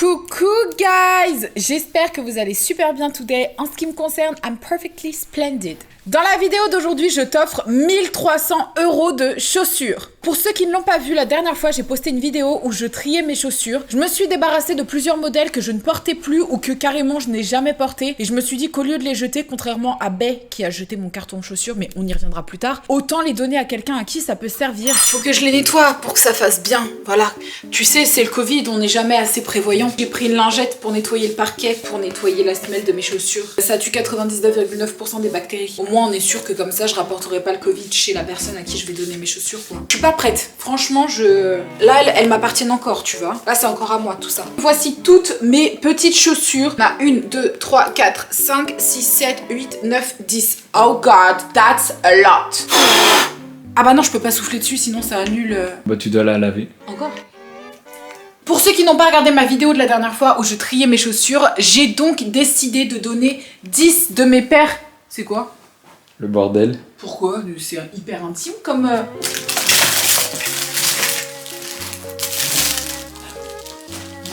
Coucou guys, j'espère que vous allez super bien today. En ce qui me concerne, I'm perfectly splendid. Dans la vidéo d'aujourd'hui, je t'offre 1300 € de chaussures. Pour ceux qui ne l'ont pas vu, la dernière fois, j'ai posté une vidéo où je triais mes chaussures. Je me suis débarrassée de plusieurs modèles que je ne portais plus ou que carrément je n'ai jamais portés. Et je me suis dit qu'au lieu de les jeter, contrairement à Bay qui a jeté mon carton de chaussures, mais on y reviendra plus tard, autant les donner à quelqu'un à qui ça peut servir. Faut que je les nettoie pour que ça fasse bien. Voilà. Tu sais, c'est le Covid, on n'est jamais assez prévoyant. J'ai pris une lingette pour nettoyer le parquet, pour nettoyer la semelle de mes chaussures. Ça tue 99,9% des bactéries. Au moins, on est sûr que comme ça, je rapporterai pas le Covid chez la personne à qui je vais donner mes chaussures. Quoi. Je suis pas prête. Franchement, là, elles m'appartiennent encore, tu vois. Là, c'est encore à moi, tout ça. Voici toutes mes petites chaussures. On a 1, 2, 3, 4, 5, 6, 7, 8, 9, 10. Oh God, that's a lot. Ah bah non, je peux pas souffler dessus, sinon ça annule... Bah tu dois la laver. Encore ? Pour ceux qui n'ont pas regardé ma vidéo de la dernière fois où je triais mes chaussures, j'ai donc décidé de donner 10 de mes paires. C'est quoi ? Le bordel. Pourquoi ? C'est hyper intime comme... En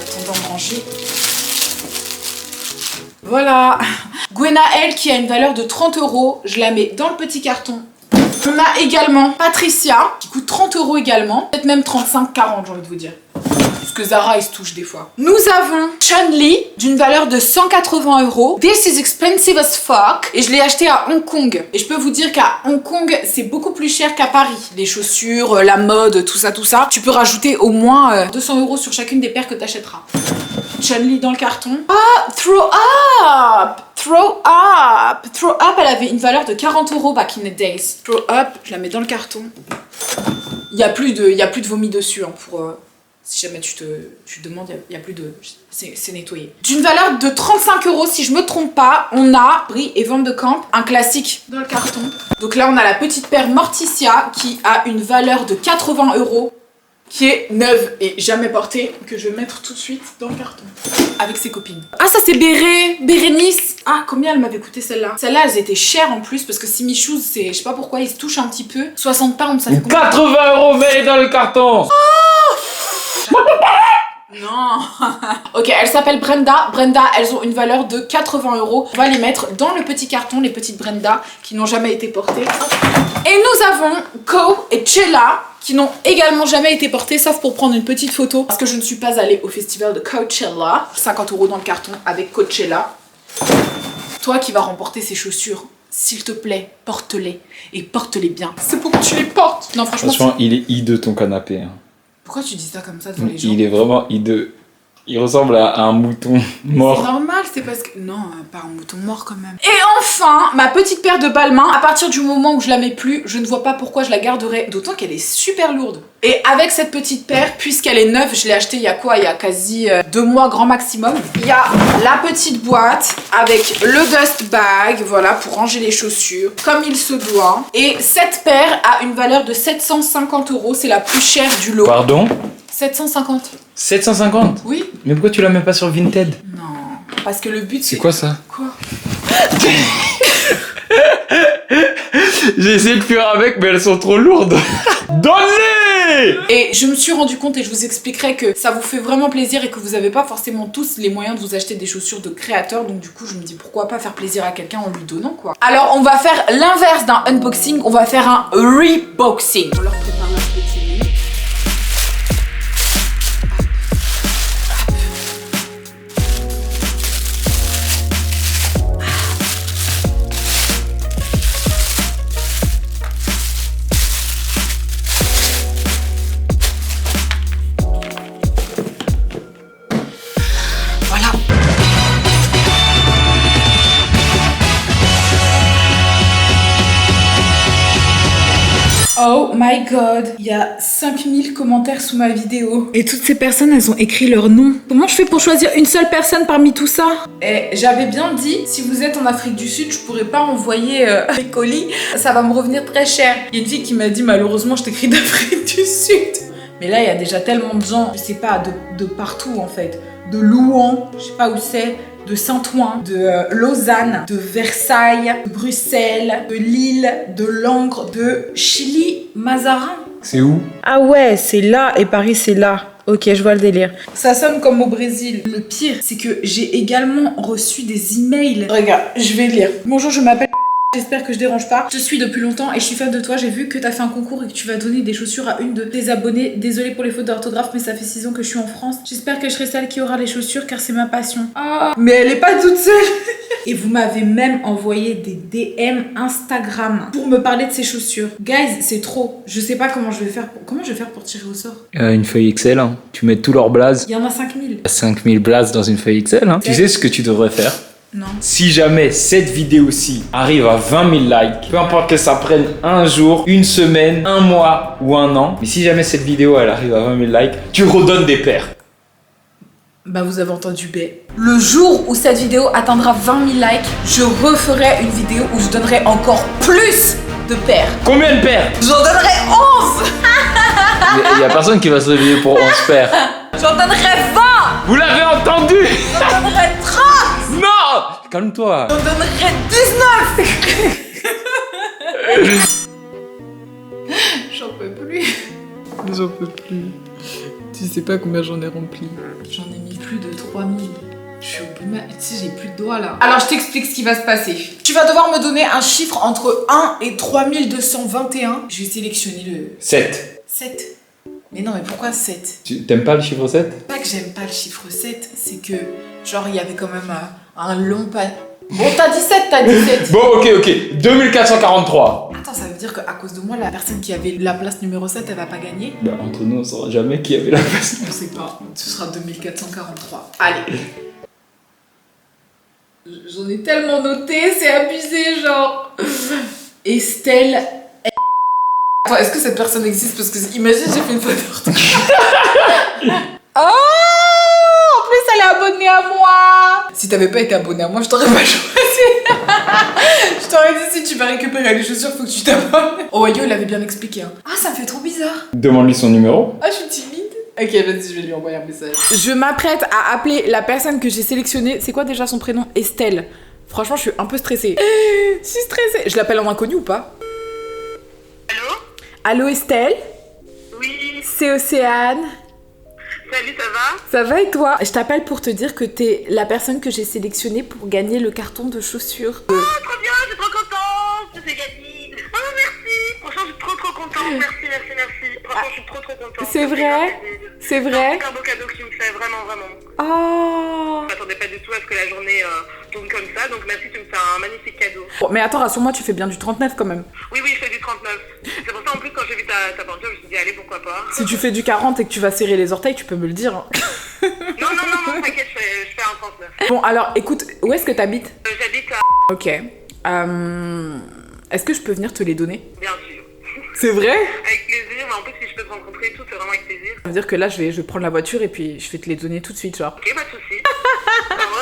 attendant de ranger. Voilà. Gwenaëlle qui a une valeur de 30 €, je la mets dans le petit carton. On a également Patricia qui coûte 30 € également. Peut-être même 35, 40 j'ai envie de vous dire. Parce que Zara, il se touche des fois. Nous avons Chun-Li d'une valeur de 180 €. This is expensive as fuck. Et je l'ai acheté à Hong Kong. Et je peux vous dire qu'à Hong Kong, c'est beaucoup plus cher qu'à Paris. Les chaussures, la mode, tout ça. Tu peux rajouter au moins 200 € sur chacune des paires que tu achèteras. Chun-Li dans le carton. Ah, Throw Up! Throw Up! Throw Up, elle avait une valeur de 40 € back in the days. Throw Up, je la mets dans le carton. Il y a plus de vomi dessus hein, pour... Si jamais tu te demandes, il n'y a plus de... C'est nettoyé. D'une valeur de 35 € si je me trompe pas, on a Brie et Van de Camp, un classique dans le carton. Donc là, on a la petite paire Morticia qui a une valeur de 80 €, qui est neuve et jamais portée, que je vais mettre tout de suite dans le carton. Avec ses copines. Ah, ça c'est Bérénice. Ah, combien elle m'avait coûté celle-là? Celles-là, elles étaient chères en plus parce que Simi Shoes, c'est... Je sais pas pourquoi, ils se touchent un petit peu. 60 pounds, ça fait combien? 80 €, mets dans le carton. Non. Ok, elles s'appellent Brenda. Brenda, elles ont une valeur de 80 €. On va les mettre dans le petit carton, les petites Brenda qui n'ont jamais été portées. Et nous avons Co et Chella qui n'ont également jamais été portées, sauf pour prendre une petite photo. Parce que je ne suis pas allée au festival de Coachella. 50 € dans le carton avec Coachella. Toi qui vas remporter ces chaussures, s'il te plaît, porte-les. Et porte-les bien. C'est pour que tu les portes. Non, franchement, franchement il est hideux ton canapé. Hein. Pourquoi tu dis ça comme ça devant les gens? Il est vraiment hideux. Il ressemble à un mouton mort. C'est normal, c'est parce que... Non, pas un mouton mort quand même. Et enfin, ma petite paire de balmains. À partir du moment où je la mets plus, je ne vois pas pourquoi je la garderais. D'autant qu'elle est super lourde. Et avec cette petite paire, puisqu'elle est neuve, je l'ai achetée il y a quoi? Il y a quasi 2 mois grand maximum. Il y a la petite boîte avec le dust bag, voilà, pour ranger les chaussures, comme il se doit. Et cette paire a une valeur de 750 €. C'est la plus chère du lot. Pardon? 750. 750? Oui. Mais pourquoi tu la mets pas sur Vinted? Non, parce que le but c'est quoi ça? Quoi? J'ai essayé de fuir avec, mais elles sont trop lourdes. Donne-les! Et je me suis rendu compte, et je vous expliquerai que ça vous fait vraiment plaisir et que vous n'avez pas forcément tous les moyens de vous acheter des chaussures de créateurs. Donc du coup, je me dis pourquoi pas faire plaisir à quelqu'un en lui donnant quoi. Alors on va faire l'inverse d'un unboxing, on va faire un reboxing. On leur prépare la petite nuit. Oh my god, il y a 5000 commentaires sous ma vidéo. Et toutes ces personnes, elles ont écrit leur nom. Comment je fais pour choisir une seule personne parmi tout ça? Et j'avais bien dit, si vous êtes en Afrique du Sud, je pourrais pas envoyer les colis. Ça va me revenir très cher. Il y a une fille qui m'a dit, malheureusement, je t'écris d'Afrique du Sud. Mais là, il y a déjà tellement de gens, je sais pas, de partout en fait. De Louan, je sais pas où c'est, de Saint-Ouen, de Lausanne, de Versailles, de Bruxelles, de Lille, de Langres, de Chili, Mazarin. C'est où? Ah ouais, c'est là et Paris c'est là. Ok, je vois le délire. Ça sonne comme au Brésil. Le pire, c'est que j'ai également reçu des emails. Regarde, je vais lire. Bonjour, je m'appelle... J'espère que je dérange pas. Je te suis depuis longtemps et je suis fan de toi. J'ai vu que t'as fait un concours et que tu vas donner des chaussures à une de tes abonnés. Désolée pour les fautes d'orthographe, mais ça fait 6 ans que je suis en France. J'espère que je serai celle qui aura les chaussures car c'est ma passion. Ah, mais elle est pas toute seule. Et vous m'avez même envoyé des DM Instagram pour me parler de ces chaussures. Guys, c'est trop. Je sais pas comment je vais faire. Comment je vais faire pour tirer au sort? Une feuille Excel, hein. Tu mets tous leurs blazes. Il y en a 5000. 5000 blazes dans une feuille Excel, hein. Tu sais ce que tu devrais faire? Non. Si jamais cette vidéo-ci arrive à 20 000 likes, peu importe que ça prenne un jour, une semaine, un mois ou un an, mais si jamais cette vidéo elle arrive à 20 000 likes, tu redonnes des paires. Bah vous avez entendu B. Le jour où cette vidéo atteindra 20 000 likes, je referai une vidéo où je donnerai encore plus de paires. Combien de paires? J'en donnerai 11. Il y a personne qui va se réveiller pour 11 paires. J'en donnerai 20. Vous l'avez entendu? J'en donnerai 30. Non! Calme-toi. J'en donnerai 19. J'en peux plus. J'en peux plus. Tu sais pas combien j'en ai rempli. J'en ai mis plus de 3000. Je suis au bout de ma... Tu sais, j'ai plus de doigts là. Alors, je t'explique ce qui va se passer. Tu vas devoir me donner un chiffre entre 1 et 3221. Je vais sélectionner le... 7. 7. Mais non, mais pourquoi 7? Tu t'aimes pas le chiffre 7? Pas que j'aime pas le chiffre 7, c'est que, genre, il y avait quand même un long pas... Bon, t'as 17, t'as 17. Bon, ok. 2443. Attends, ça veut dire qu'à cause de moi, la personne qui avait la place numéro 7, elle va pas gagner? Bah, entre nous, on saura jamais qui avait la place. On sait pas. Ce sera 2443. Allez. J'en ai tellement noté, c'est abusé, genre. Estelle... Attends, est-ce que cette personne existe? Parce que, imagine, j'ai fait une faute d'orthographe. Oh! En plus, elle est abonnée à moi! Si t'avais pas été abonnée à moi, je t'aurais pas choisi. Je t'aurais dit, si tu vas récupérer les chaussures, faut que tu t'abonnes. Oh, Yo, il avait bien expliqué. Hein. Ah, ça me fait trop bizarre. Demande-lui son numéro. Ah, je suis timide. Ok, vas-y, je vais lui envoyer un message. Je m'apprête à appeler la personne que j'ai sélectionnée. C'est quoi déjà son prénom? Estelle. Franchement, je suis un peu stressée. Je suis stressée. Je l'appelle en inconnu ou pas? Allô? Allô, Estelle? Oui. C'est Océane. Salut, ça va? Ça va et toi? Je t'appelle pour te dire que t'es la personne que j'ai sélectionnée pour gagner le carton de chaussures. Oh, trop bien, je suis trop contente. C'est gagné. Oh, merci. Franchement, je suis trop contente. Merci. Franchement, je suis trop contente. C'est vrai? C'est vrai? C'est un beau cadeau que tu me fais, vraiment. Oh. Je m'attendais pas du tout à ce que la journée tourne comme ça, donc merci, tu me fais un magnifique cadeau. Bon, mais attends, rassure-moi, tu fais bien du 39 quand même. Oui, je fais du 39. C'est pour ça, en plus, quand j'ai vu ta peinture, je me suis dit, allez, pourquoi pas. Si tu fais du 40 et que tu vas serrer les orteils, tu peux me le dire. Hein. Non, t'inquiète, je fais un 39. Bon, alors, écoute, où est-ce que t'habites? J'habite à... Ok. Est-ce que je peux venir te les donner? Bien sûr. C'est vrai? Avec plaisir, mais en plus, si je peux te rencontrer et tout, c'est vraiment avec plaisir. Ça veut dire que là, je vais prendre la voiture et puis je vais te les donner tout de suite, genre. Ok, pas de soucis.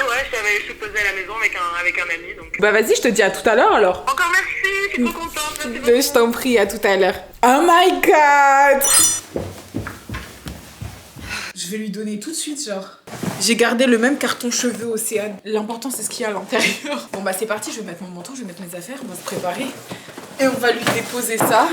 Ouais, je suis posée à la maison avec un ami, donc... Bah vas-y, je te dis à tout à l'heure alors. Encore merci, je suis trop contente, merci beaucoup. Je t'en prie, à tout à l'heure. Oh my god! Je vais lui donner tout de suite, genre. J'ai gardé le même carton cheveux Océane. L'important, c'est ce qu'il y a à l'intérieur. Bon bah c'est parti, je vais mettre mon manteau, je vais mettre mes affaires, on va se préparer. Et on va lui déposer ça.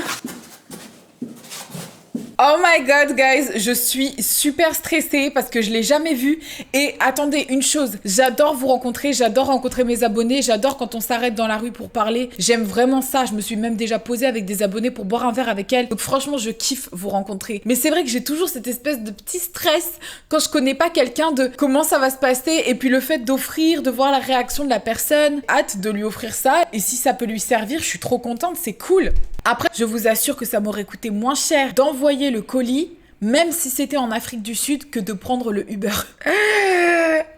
Oh my god, guys, je suis super stressée parce que je l'ai jamais vu. Et attendez, une chose, j'adore vous rencontrer, j'adore rencontrer mes abonnés, j'adore quand on s'arrête dans la rue pour parler. J'aime vraiment ça, je me suis même déjà posée avec des abonnés pour boire un verre avec elles. Donc franchement, je kiffe vous rencontrer. Mais c'est vrai que j'ai toujours cette espèce de petit stress quand je connais pas quelqu'un de comment ça va se passer. Et puis le fait d'offrir, de voir la réaction de la personne, hâte de lui offrir ça. Et si ça peut lui servir, je suis trop contente, c'est cool. Après, je vous assure que ça m'aurait coûté moins cher d'envoyer le colis, même si c'était en Afrique du Sud, que de prendre le Uber.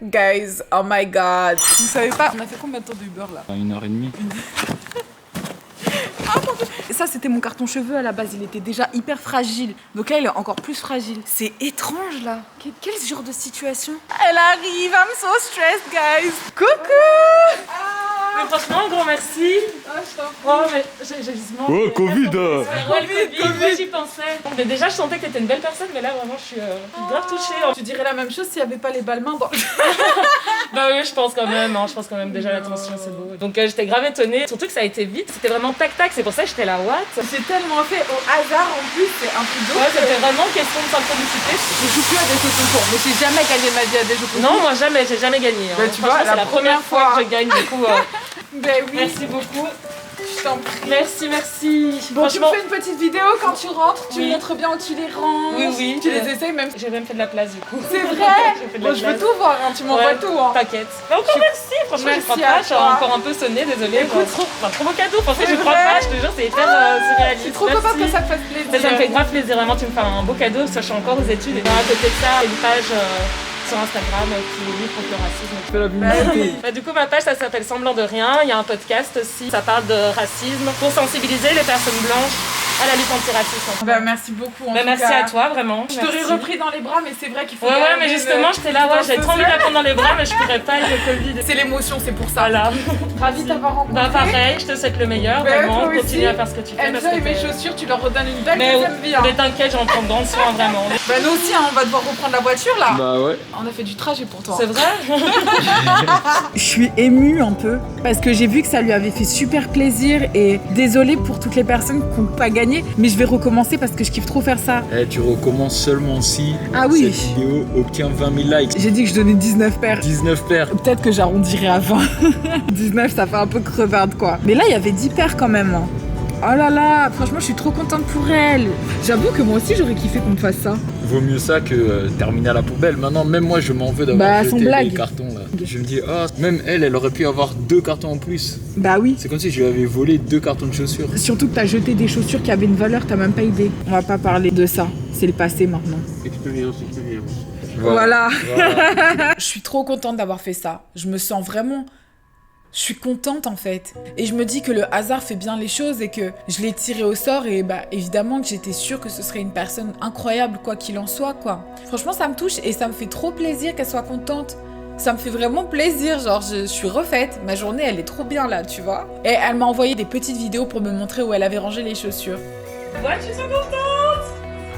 Guys, oh my god. Vous savez pas, on a fait combien de temps de Uber là? 1h30. Ah, mon Dieu. Ça, c'était mon carton cheveux à la base, il était déjà hyper fragile. Donc là, il est encore plus fragile. C'est étrange là. Quel genre de situation? Elle arrive, I'm so stressed, guys. Coucou! Mais franchement, un grand merci. Ah, je t'en prie. Oh, mais j'ai justement. Oh, Covid! Ouais, le Covid, moi j'y pensais. Mais déjà, je sentais que t'étais une belle personne, mais là, vraiment, je suis grave touchée. Tu dirais la même chose s'il n'y avait pas les balles mains dans le... Bah oui, je pense quand même, hein, je pense quand même déjà l'attention c'est beau. Donc j'étais grave étonnée, surtout que ça a été vite, c'était vraiment tac tac, c'est pour ça que j'étais là what. C'est tellement fait au hasard en plus, c'est un truc d'autre. Ouais, c'était vraiment question de synchronicité. Je joue plus à des jeux concours, mais j'ai jamais gagné ma vie à des jeux concours. Non, moi jamais, j'ai jamais gagné. Hein. Bah, tu vois, c'est la première fois que je gagne du coup. Ben oui, Merci beaucoup. je t'en prie. Merci, merci. Bon, tu me Franchement, fais une petite vidéo quand tu rentres, tu Oui. me montres bien où tu les ranges. Oui, oui. Tu les essayes même. j'ai même fait de la place du coup. C'est vrai. J'ai fait de la Bon, je veux place. tout voir, hein. Tu m'envoies Ouais, tout. Hein. T'inquiète. Mais encore merci, franchement, Merci je crois à pas, je suis toi. encore un peu sonnée, désolée. Écoute, trop beau cadeau, en fait, c'est je crois vrai. pas, je te jure, c'est hyper Je surréaliste. suis trop contente que ça te fasse plaisir. Ça me fait grave plaisir, vraiment, tu me fais un beau cadeau, parce que je suis encore aux études. Et à côté de ça, une page sur Instagram qui lutte contre le racisme. Fais la publicité. Bah, du coup, ma page, ça s'appelle Semblant de rien. Il y a un podcast aussi, ça parle de racisme pour sensibiliser les personnes blanches à la lutte antiraciste. Bah, merci beaucoup. En Bah, tout merci cas. à toi, vraiment. Je t'aurais Merci. repris dans les bras, mais c'est vrai qu'il faut. Ouais, garder mais justement, j'étais là, ouais, j'avais trop envie de la prendre dans les bras, mais je pourrais pas avec le Covid. C'est l'émotion, c'est pour ça. Voilà. Ravie de t'avoir rencontré. Bah, pareil, je te souhaite le meilleur, Bah, vraiment. toi aussi. Continue à faire ce que tu fais. parce Enjoy que mes t'es- chaussures, tu leur redonnes une belle Mais, deuxième vie. Hein. mais t'inquiète, j'en prends grand soin, vraiment. Bah, nous aussi, hein, on va devoir reprendre la voiture là. Bah ouais. On a fait du trajet pour toi. C'est vrai? Je suis émue un peu parce que j'ai vu que ça lui avait fait super plaisir et désolée pour toutes les personnes qui n'ont pas gagné, mais je vais recommencer parce que je kiffe trop faire ça. Eh, tu recommences seulement si Ah oui. cette vidéo obtient 20 000 likes. J'ai dit que je donnais 19 paires. 19 paires. Peut-être que j'arrondirai à 20. 19, ça fait un peu crevarde quoi. Mais là, il y avait 10 paires quand même. Hein. Oh là là, franchement, je suis trop contente pour elle. J'avoue que moi aussi, j'aurais kiffé qu'on me fasse ça. Vaut mieux ça que terminer à la poubelle. Maintenant, même moi, je m'en veux d'avoir Bah, sans jeté blague. les cartons là. Je me dis, ah, même elle aurait pu avoir 2 cartons en plus. Bah oui. C'est comme si je lui avais volé 2 cartons de chaussures. Surtout que t'as jeté des chaussures qui avaient une valeur, t'as même pas idée. On va pas parler de ça. C'est le passé maintenant. Expérience. Voilà. Je suis trop contente d'avoir fait ça. Je me sens vraiment... Je suis contente en fait. Et je me dis que le hasard fait bien les choses et que je l'ai tiré au sort et bah évidemment que j'étais sûre que ce serait une personne incroyable quoi qu'il en soit quoi. Franchement ça me touche et ça me fait trop plaisir qu'elle soit contente. Ça me fait vraiment plaisir, genre je suis refaite, ma journée elle est trop bien là, tu vois. Et elle m'a envoyé des petites vidéos pour me montrer où elle avait rangé les chaussures. Ouais, tu es contente?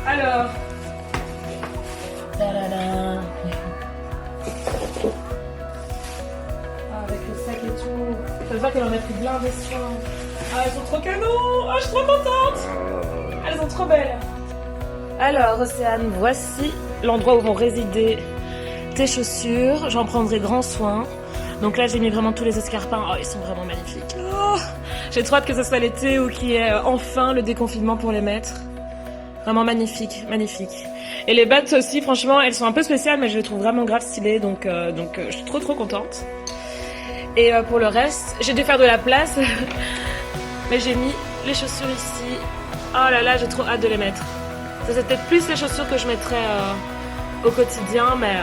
Alors. Ta-da-da. Ah, avec le sac et tout. Ça veut dire qu'elle en a pris plein de soins. Ah, elles sont trop canons. Ah, je suis trop contente. Elles sont trop belles. Alors, Océane, voici l'endroit où vont résider tes chaussures. J'en prendrai grand soin. Donc là, j'ai mis vraiment tous les escarpins. Oh, ils sont vraiment magnifiques. Oh, j'ai trop hâte que ce soit l'été ou qu'il y ait enfin le déconfinement pour les mettre. Vraiment magnifique, magnifique. Et les bottes aussi, franchement, elles sont un peu spéciales, mais je les trouve vraiment grave stylées, donc je suis trop contente. Et pour le reste, j'ai dû faire de la place, mais j'ai mis les chaussures ici. Oh là là, j'ai trop hâte de les mettre. Ça, c'est peut-être plus les chaussures que je mettrais au quotidien, mais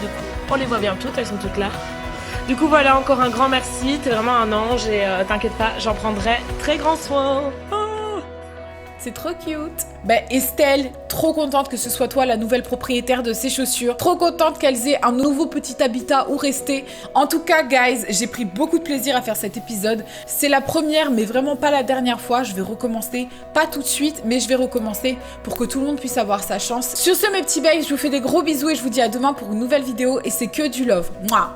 du coup, on les voit bien toutes, elles sont toutes là. Du coup, voilà, encore un grand merci, t'es vraiment un ange, et t'inquiète pas, j'en prendrai très grand soin. Oh. C'est trop cute. Bah Estelle, trop contente que ce soit toi la nouvelle propriétaire de ces chaussures. Trop contente qu'elles aient un nouveau petit habitat où rester. En tout cas, guys, j'ai pris beaucoup de plaisir à faire cet épisode. C'est la première, mais vraiment pas la dernière fois. Je vais recommencer, pas tout de suite, mais je vais recommencer pour que tout le monde puisse avoir sa chance. Sur ce, mes petits babes, je vous fais des gros bisous et je vous dis à demain pour une nouvelle vidéo. Et c'est que du love. Mouah.